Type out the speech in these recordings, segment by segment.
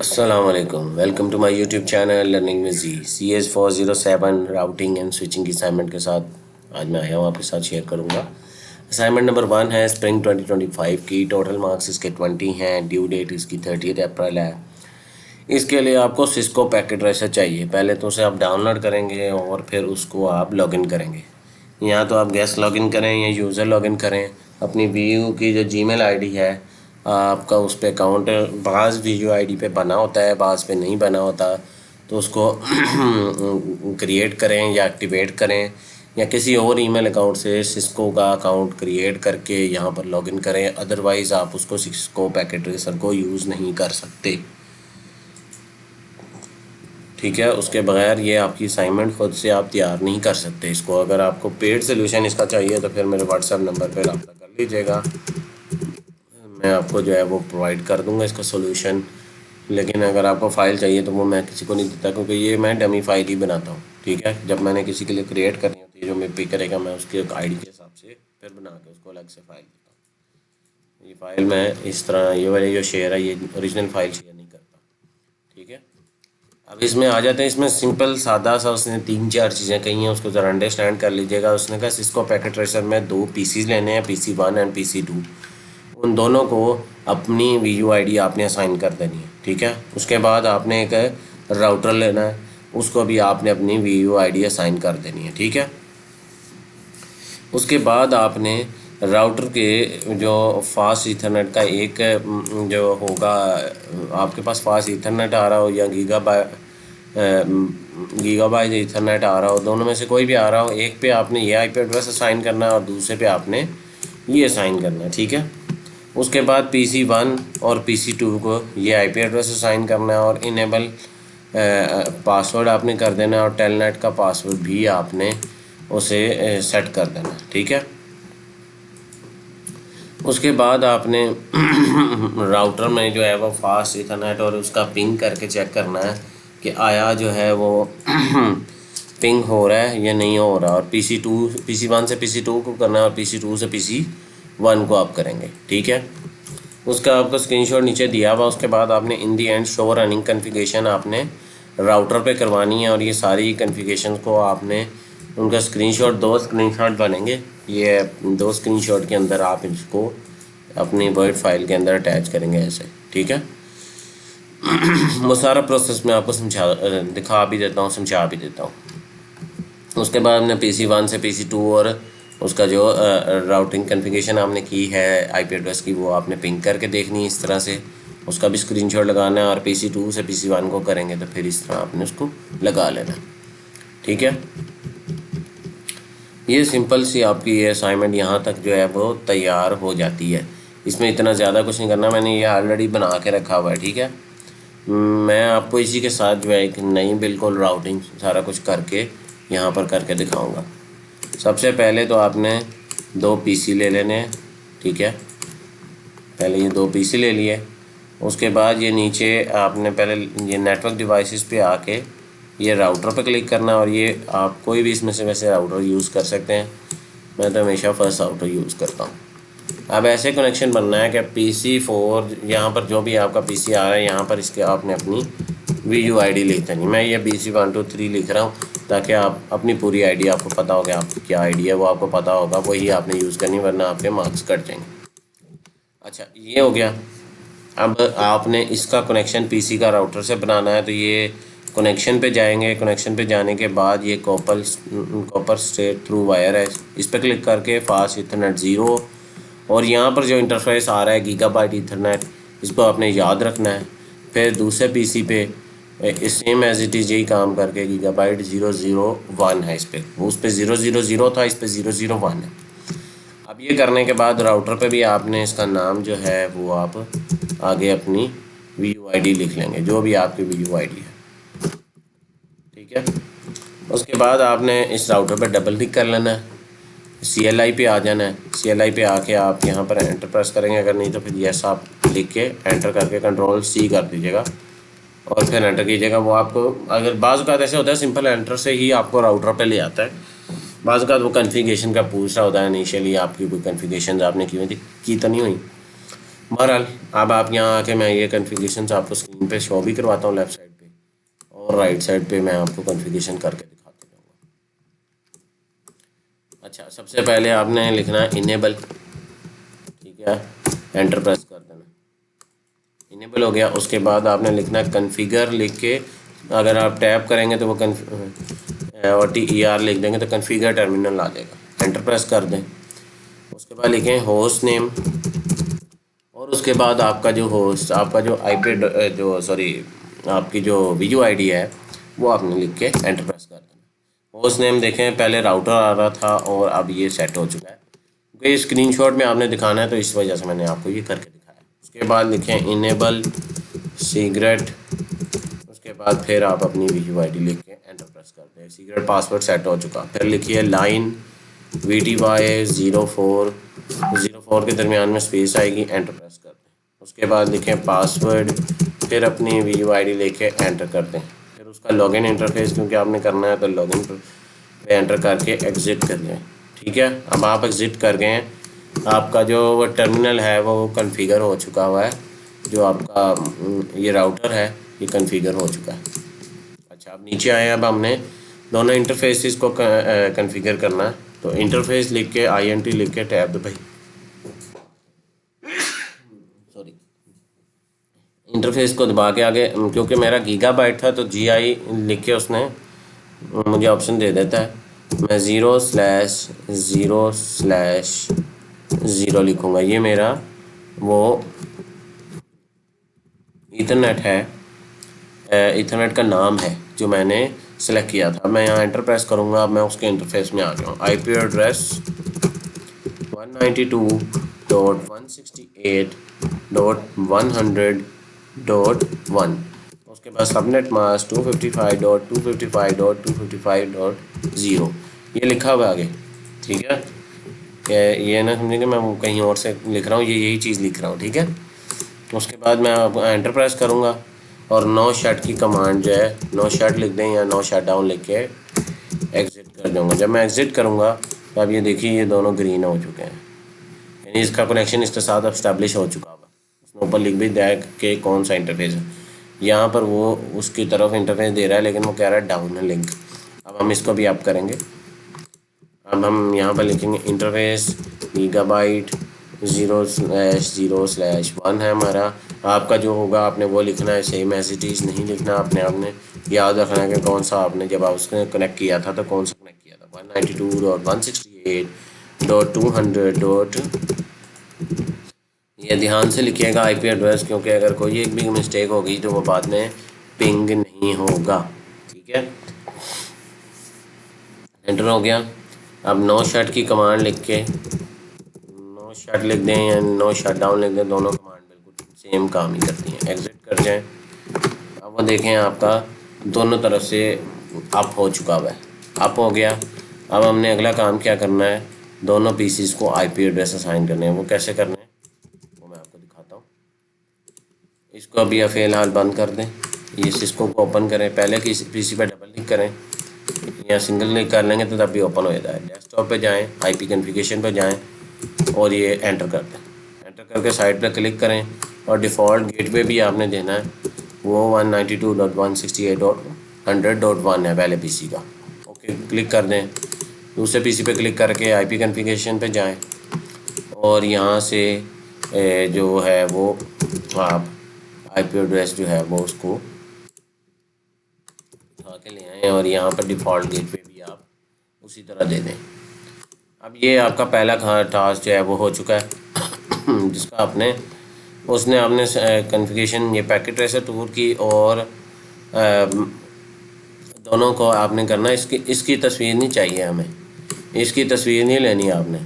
अस्सलाम वालेकुम, welcome to my YouTube channel learning with G. CS407 routing and switching की assignment के साथ आज मैं आया हूँ आपके साथ शेयर करूँगा। असाइनमेंट नंबर 1 है स्प्रिंग 2025 की। टोटल मार्क्स इसके 20 हैं। ड्यू डेट इसकी 30 अप्रैल है। इसके लिए आपको सिस्को पैकेट ट्रेसर चाहिए। पहले तो उसे आप डाउनलोड करेंगे और फिर उसको आप लॉगिन करेंगे। यहाँ तो आप गेस्ट लॉगिन करें या यूज़र लॉगिन करें। अपनी वीयू की जो जीमेल आईडी है आपका, उस पर अकाउंट बाज़ वीयू आईडी पे बना होता है, बाज़ पे नहीं बना होता, तो उसको क्रिएट करें या एक्टिवेट करें या किसी और ईमेल अकाउंट से सिस्को का अकाउंट क्रिएट करके यहाँ पर लॉगिन करें। अदरवाइज़ आप उसको सिस्को पैकेट ट्रेसर को यूज़ नहीं कर सकते, ठीक है। उसके बगैर ये आपकी असाइनमेंट खुद से आप तैयार नहीं कर सकते इसको। अगर आपको पेड सोल्यूशन इसका चाहिए तो फिर मेरे व्हाट्सएप नंबर पर रब्ता कर लीजिएगा, मैं आपको जो है वो प्रोवाइड कर दूंगा इसका सोल्यूशन। लेकिन अगर आपको फ़ाइल चाहिए तो वो मैं किसी को नहीं देता, क्योंकि ये मैं डमी फ़ाइल ही बनाता हूँ, ठीक है। जब मैंने किसी के लिए क्रिएट करनी होती है जो मैं पे करेगा, मैं उसके आईडी के हिसाब से फिर बना के उसको अलग से फ़ाइल देता हूँ। ये फ़ाइल मैं इस तरह, ये वाली जो शेयर है ये ओरिजिनल फ़ाइल शेयर नहीं करता, ठीक है। अब इसमें आ जाते हैं। इसमें सिंपल सादा सा उसने 3-4 चीज़ें कही हैं, उसको ज़रा अंडरस्टैंड कर लीजिएगा। उसने कहा सिस्को पैकेट ट्रेसर में 2 पीसीज लेने हैं, PC1 एंड PC2। उन दोनों को अपनी वीयू आईडी आपने असाइन कर देनी है, ठीक है। उसके बाद आपने एक राउटर लेना है, उसको भी आपने अपनी वीयू आईडी असाइन कर देनी है, ठीक है। उसके बाद आपने राउटर के जो फास्ट ईथरनेट का एक जो होगा, आपके पास फास्ट ईथरनेट आ रहा हो या गीगाबाइट ईथरनेट आ रहा हो, दोनों में से कोई भी आ रहा हो, एक पे आपने ये आईपी एड्रेस असाइन करना है और दूसरे पे आपने ये असाइन करना है, ठीक है। उसके बाद PC1 और PC2 को ये आईपी एड्रेस असाइन करना है और इनेबल पासवर्ड आपने कर देना है और टेलनेट का पासवर्ड भी आपने उसे सेट कर देना, ठीक है। उसके बाद आपने राउटर में जो है वो फास्ट इथरनेट और उसका पिंग करके चेक करना है कि आया जो है वो पिंग हो रहा है या नहीं हो रहा। और PC1 से PC2 को करना है और PC2 से PC1 को आप करेंगे, ठीक है। उसका आपको स्क्रीनशॉट नीचे दिया हुआ। उसके बाद आपने इन दी एंड शो रनिंग कन्फिगरेशन आपने राउटर पे करवानी है और ये सारी कन्फिगरेशन को आपने उनका स्क्रीनशॉट, 2 स्क्रीनशॉट बनेंगे। ये 2 स्क्रीनशॉट के अंदर आप इसको अपनी वर्ड फाइल के अंदर अटैच करेंगे ऐसे, ठीक है। वो सारा प्रोसेस मैं आपको दिखा भी देता हूँ, समझा भी देता हूँ। उसके बाद हमने PC1 से PC2 और उसका जो राउटिंग कन्फिगरेशन आपने की है आईपी एड्रेस की, वो आपने पिंग करके देखनी है इस तरह से। उसका भी स्क्रीनशॉट लगाना है और PC2 से PC1 को करेंगे तो फिर इस तरह आपने उसको लगा लेना, ठीक है। ये सिंपल सी आपकी ये असाइनमेंट यहाँ तक जो है वो तैयार हो जाती है। इसमें इतना ज़्यादा कुछ नहीं करना, मैंने ये ऑलरेडी बना के रखा हुआ है, ठीक है। मैं आपको इसी के साथ जो है एक नई बिल्कुल राउटिंग सारा कुछ करके यहाँ पर करके दिखाऊंगा। सबसे पहले तो आपने 2 PC ले लेने हैं, ठीक है। पहले ये 2 PC ले लिए। उसके बाद ये नीचे आपने पहले ये नेटवर्क डिवाइसेस पे आके ये राउटर पे क्लिक करना और ये आप कोई भी इसमें से वैसे राउटर यूज़ कर सकते हैं। मैं तो हमेशा फर्स्ट राउटर यूज़ करता हूँ। अब ऐसे कनेक्शन बनना है कि PC4 यहाँ पर जो भी आपका PC आ रहा है यहाँ पर इसके आपने अपनी वीयू आईडी लिख देनी। मैं ये BC1 2 3 लिख रहा हूँ ताकि आप अपनी पूरी आईडी आपको पता होगा, आपकी क्या आईडी है वो आपको पता होगा, वही आपने यूज़ करनी, वरना आपके मार्क्स कट जाएंगे। अच्छा, ये हो गया। अब आपने इसका कनेक्शन PC का राउटर से बनाना है, तो ये कनेक्शन पे जाएंगे। कनेक्शन पे जाने के बाद ये कॉपर स्ट्रेट थ्रू वायर है, इस पर क्लिक करके फास्ट इथरनेट 0 और यहाँ पर जो इंटरफेस आ रहा है गीगाबाइट ईथरनेट, इसको आपने याद रखना है। फिर दूसरे PC पे सेम एज इट इज़ यही काम करके गीगाबाइट 001 है इस पर, उस पर 000 था, इस पर 001 है। अब ये करने के बाद राउटर पे भी आपने इसका नाम जो है वो आप आगे अपनी वीयू आईडी लिख लेंगे, जो भी आपकी वीयू आईडी है, ठीक है। उसके बाद आपने इस राउटर पे डबल क्लिक कर लेना है, CLI पे आ जाना है। CLI पे आके आप यहाँ पर एंटर प्रेस करेंगे, अगर नहीं तो फिर यस आप लिख के एंटर करके Ctrl+C कर दीजिएगा और फिर एंटर कीजिएगा। वो आपको, अगर बाज़ का ऐसे होता है सिंपल एंटर से ही आपको राउटर पे ले आता है, बाज़ का वो कन्फिगरेशन का पूछ रहा होता है। इनिशियली आपकी कोई कन्फिगरेशन आपने की तो नहीं हुई, बहरहाल अब आप यहाँ आके मैं ये कॉन्फ़िगरेशन आपको स्क्रीन पे शो भी करवाता हूँ लेफ़्ट साइड पे, और राइट साइड पे मैं आपको कॉन्फ़िगरेशन करके दिखाता हूँ। अच्छा, सबसे पहले आपने लिखना है इनेबल, ठीक है, एंटर प्रेस कर देना। इनेबल हो गया। उसके बाद आपने लिखना है कन्फिगर, लिख के अगर आप टैप करेंगे तो वो TER लिख देंगे तो कन्फिगर टर्मिनल आ जाएगा, एंटर प्रेस कर दें। उसके बाद लिखें होस्ट नेम, और उसके बाद आपका जो होस्ट, आपका जो IP जो सॉरी आपकी जो VUID है वो आपने लिख के एंटर प्रेस कर देना। होस्ट नेम देखें पहले राउटर आ रहा था और अब ये सेट हो चुका है, क्योंकि स्क्रीनशॉट में आपने दिखाना है तो इस वजह से मैंने आपको ये करके दिखाया। उसके बाद लिखें इनेबल सीक्रेट, उसके बाद फिर आप अपनी VUID लिख के एंटर प्रेस कर दें। सीक्रेट पासवर्ड सेट हो चुका। फिर लिखिए लाइन VTY 04 के दरमियान में स्पेस आएगी, एंटर प्रेस कर दें। उसके बाद लिखें पासवर्ड, फिर अपनी VUID लेके एंटर कर दें। फिर उसका लॉगिन इंटरफेस क्योंकि आपने करना है तो लॉगिन पे एंटर करके एग्ज़िट कर लें, ठीक है। अब आप एग्ज़िट कर गए हैं, आपका जो वो टर्मिनल है वो कॉन्फ़िगर हो चुका हुआ है, जो आपका ये राउटर है ये कॉन्फ़िगर हो चुका है। अच्छा, अब नीचे आए, अब हमने दोनों इंटरफेसेस को कॉन्फ़िगर करना है, तो इंटरफेस लिख के INT लिख के टैब दबाई, सॉरी, इंटरफेस को दबा के आगे, क्योंकि मेरा गीगाबाइट था तो GI लिख के उसने मुझे ऑप्शन दे देता है। मैं 0/0/0 लिखूँगा, ये मेरा वो ईथरनेट है, ईथरनेट का नाम है जो मैंने सेलेक्ट किया था। मैं यहाँ एंटर प्रेस करूँगा, अब मैं उसके इंटरफेस में आ गया हूँ। IP एड्रेस 192.168.100.1, उसके बाद सबनेट मास्क 255.255.255.0 ये लिखा हुआ आगे, ठीक है। कि ये ना समझे कि मैं कहीं और से लिख रहा हूँ, ये यही चीज़ लिख रहा हूँ, ठीक है। उसके बाद मैं अब एंटर प्रेस करूँगा और नो शट की कमांड जो है, नो शट लिख दें या नो शट डाउन लिख के एग्ज़िट कर दूँगा। जब मैं एग्ज़िट करूँगा तो अब ये देखिए ये दोनों ग्रीन हो चुके हैं, यानी इसका कनेक्शन इसके साथ अब स्टैब्लिश हो चुका होगा। उसने ऊपर लिख भी दिया है कि कौन सा इंटरफेस है। यहाँ पर वो उसकी तरफ इंटरफेस दे रहा है लेकिन वो कह रहा है डाउन है लिंक। अब हम इसको भी अप करेंगे। अब हम यहाँ पर लिखेंगे इंटरफेस गीगाबाइट 0/0/1 है हमारा। आपका जो होगा आपने वो लिखना है, सेम एज इट इज़ नहीं लिखना आपने याद रखना है कि कौन सा आपने जब आप उसने कनेक्ट किया था तो कौन सा कनेक्ट किया था। 192.168.200. ये ध्यान से लिखिएगा IP एड्रेस, क्योंकि अगर कोई एक भी मिस्टेक होगी तो वो बाद में पिंग नहीं होगा, ठीक है। एंटर हो गया। अब नो शट की कमांड लिख के नो शट लिख दें या नो शट डाउन लिख दें, दोनों कमांड बिल्कुल सेम काम ही करती हैं। एग्ज़िट कर जाएं। अब वो देखें आपका दोनों तरफ से अप हो चुका हुआ है, अप हो गया। अब हमने अगला काम क्या करना है, दोनों पीसीस को IP एड्रेस असाइन करने हैं। वो कैसे करने हैं वो मैं आपको दिखाता हूँ। इसको अभी फ़िलहाल बंद कर दें। ये सिस्को को ओपन करें, पहले किसी PC पर डबल क्लिक करें या सिंगल क्लिक कर लेंगे तो तब भी ओपन हो जाता है। डेस्कटॉप पे जाएं, IP कॉन्फ़िगरेशन पे जाएं और ये एंटर कर दें। एंटर करके साइड पर क्लिक करें और डिफ़ॉल्ट गेटवे भी आपने देना है, वो 192.168.100.1 है पहले PC का। ओके क्लिक कर दें। दूसरे PC पे क्लिक करके IP कॉन्फ़िगरेशन पे जाएं और यहाँ से जो है वो आप IP एड्रेस जो है वो उसको उठा के ले आएँ और यहाँ पर डिफ़ॉल्ट गेटवे भी आप उसी तरह दे दें। अब ये आपका पहला टास्क जो है वो हो चुका है जिसका आपने कॉन्फ़िगरेशन ये पैकेट ट्रेसर टूर की और दोनों को आपने करना। इसकी तस्वीर नहीं चाहिए हमें, इसकी तस्वीर नहीं लेनी आपने।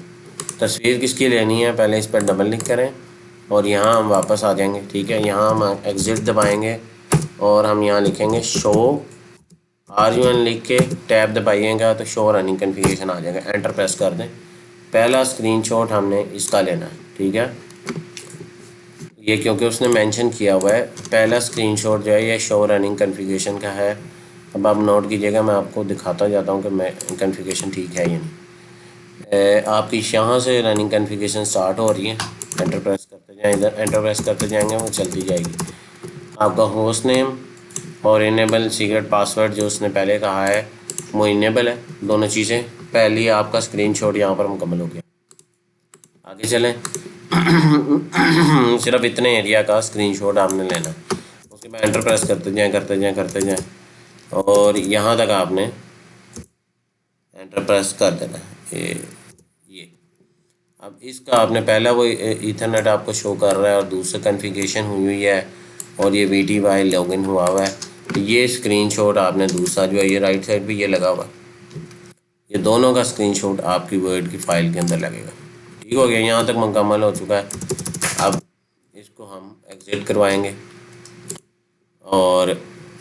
तस्वीर किसकी लेनी है, पहले इस पर डबल क्लिक करें और यहाँ हम वापस आ जाएंगे, ठीक है। यहाँ हम एग्ज़िट दबाएंगे और हम यहाँ लिखेंगे शो RUN लिख के टैब दबाइएगा तो शो रनिंग कॉन्फ़िगरेशन आ जाएगा। एंटर प्रेस कर दें। पहला स्क्रीनशॉट हमने इसका लेना है, ठीक है। ये क्योंकि उसने मेंशन किया हुआ है, पहला स्क्रीनशॉट जो है ये शो रनिंग कॉन्फ़िगरेशन का है। अब आप नोट कीजिएगा, मैं आपको दिखाता जाता हूँ कि मैं कॉन्फ़िगरेशन ठीक है या नहीं। आपकी यहाँ से रनिंग कॉन्फ़िगरेशन स्टार्ट हो रही है। एंटर प्रेस करते जाएँ, इधर एंटर प्रेस करते जाएंगे, वो चलती जाएगी। आपका होस्ट नेम और इनेबल सीक्रेट पासवर्ड जो उसने पहले कहा है वो इनेबल है, दोनों चीज़ें। पहले आपका स्क्रीनशॉट यहाँ पर मुकम्मल हो गया। आगे चलें। सिर्फ इतने एरिया का स्क्रीनशॉट आपने लेना है। उसके बाद एंटर प्रेस करते जाएं और यहाँ तक आपने एंटर प्रेस कर देना है। ये अब इसका आपने पहला वो ईथरनेट आपको शो कर रहा है और दूसरा कॉन्फ़िगरेशन हुई है और ये VTY लॉगिन हुआ है। तो ये स्क्रीनशॉट आपने दूसरा जो है ये राइट साइड पे ये लगा हुआ, ये दोनों का स्क्रीनशॉट आपकी वर्ड की फ़ाइल के अंदर लगेगा। ठीक हो गया, यहाँ तक मुकम्मल हो चुका है। अब इसको हम एग्जिट करवाएंगे और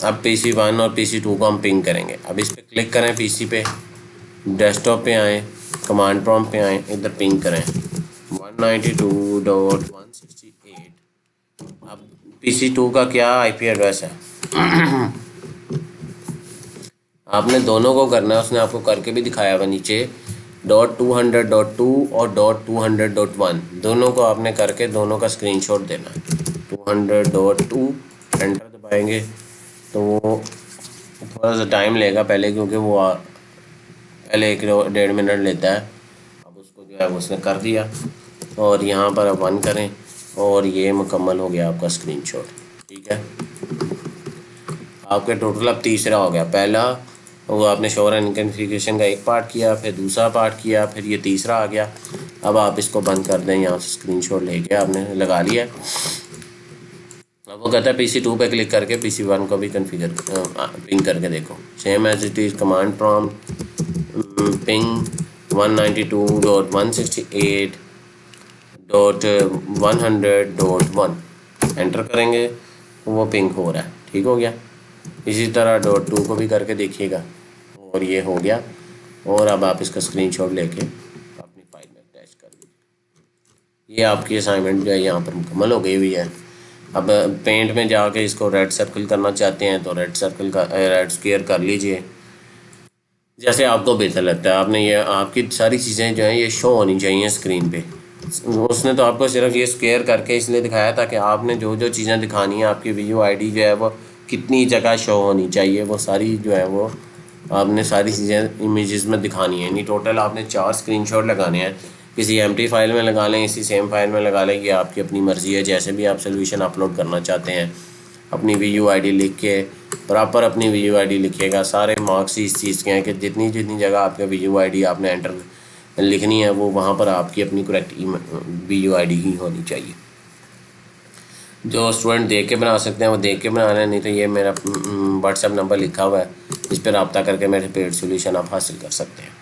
अब PC1 और PC2 को हम पिंग करेंगे। अब इस पर क्लिक करें, PC पे, डेस्कटॉप पे आएँ, कमांड प्रॉम्प्ट पे आएँ, इधर पिंग करें 192.168। अब PC2 का क्या IP एड्रेस है आपने दोनों को करना है, उसने आपको करके भी दिखाया हुआ नीचे। .200.2 और .200.1 दोनों को आपने करके दोनों का स्क्रीनशॉट देना है। 200.2 एंटर दबाएंगे तो वो थोड़ा सा टाइम लेगा पहले, क्योंकि वो पहले 1-1.5 मिनट लेता है। अब उसको जो है उसने कर दिया और यहाँ पर अब 1 करें और ये मुकम्मल हो गया आपका स्क्रीनशॉट। ठीक है, आपके टोटल अब तीसरा हो गया। पहला वो आपने शोर एंड कॉन्फ़िगरेशन का एक पार्ट किया, फिर दूसरा पार्ट किया, फिर ये तीसरा आ गया। अब आप इसको बंद कर दें, यहाँ से स्क्रीनशॉट लेके आपने लगा लिया। अब वो कहता है PC2 पे क्लिक करके PC1 को भी कॉन्फ़िगर पिंग करके देखो। Same as it is command prompt ping 192.168.100.1 enter करेंगे, वो पिंग हो रहा है। ठीक हो गया। इसी तरह .2 को भी करके देखिएगा और ये हो गया। और अब आप इसका स्क्रीनशॉट लेके अपनी फाइल में अटैच कर दीजिए। ये आपकी असाइनमेंट जो है यहाँ पर मुकम्मल हो गई हुई है। अब पेंट में जाके इसको रेड सर्कल करना चाहते हैं तो रेड सर्कल का रेड स्क्वायर कर लीजिए, जैसे आपको बेहतर लगता है। आपने ये आपकी सारी चीज़ें जो हैं ये शो होनी चाहिए स्क्रीन पे। उसने तो आपको सिर्फ ये स्क्वायर करके इसलिए दिखाया था कि आपने जो जो चीज़ें दिखानी है आपकी VUID जो है वो कितनी जगह शो होनी चाहिए, वो सारी जो है वो आपने सारी चीज़ें इमेजेस में दिखानी है। नहीं टोटल आपने 4 स्क्रीनशॉट लगाने हैं। किसी एम्प्टी फाइल में लगा लें, इसी सेम फाइल में लगा लें, ये आपकी अपनी मर्ज़ी है। जैसे भी आप सोल्यूशन अपलोड करना चाहते हैं अपनी VUID लिख के प्रॉपर अपनी VUID लिखिएगा। सारे मार्क्स इस चीज़ के हैं कि जितनी जितनी जगह आपका VUID आपने एंटर लिखनी है वो वहाँ पर आपकी अपनी करेक्ट VUID ही होनी चाहिए। जो स्टूडेंट देख के बना सकते हैं वो देख के बनाना है, नहीं तो ये मेरा WhatsApp नंबर लिखा हुआ है, इस पर रब्ता करके मेरे पेड सोल्यूशन आप हासिल कर सकते हैं।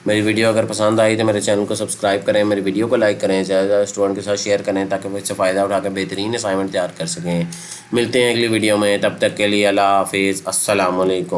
मेरी वीडियो अगर पसंद आई तो मेरे चैनल को सब्सक्राइब करें, मेरी वीडियो को लाइक करें, ज़्यादा स्टूडेंट के साथ शेयर करें ताकि वो इससे फ़ायदा उठाकर बेहतरीन असाइनमेंट तैयार कर सकें। मिलते हैं अगली वीडियो में, तब तक के लिए अल्लाह हाफिज़, अस्सलाम वालेकुम।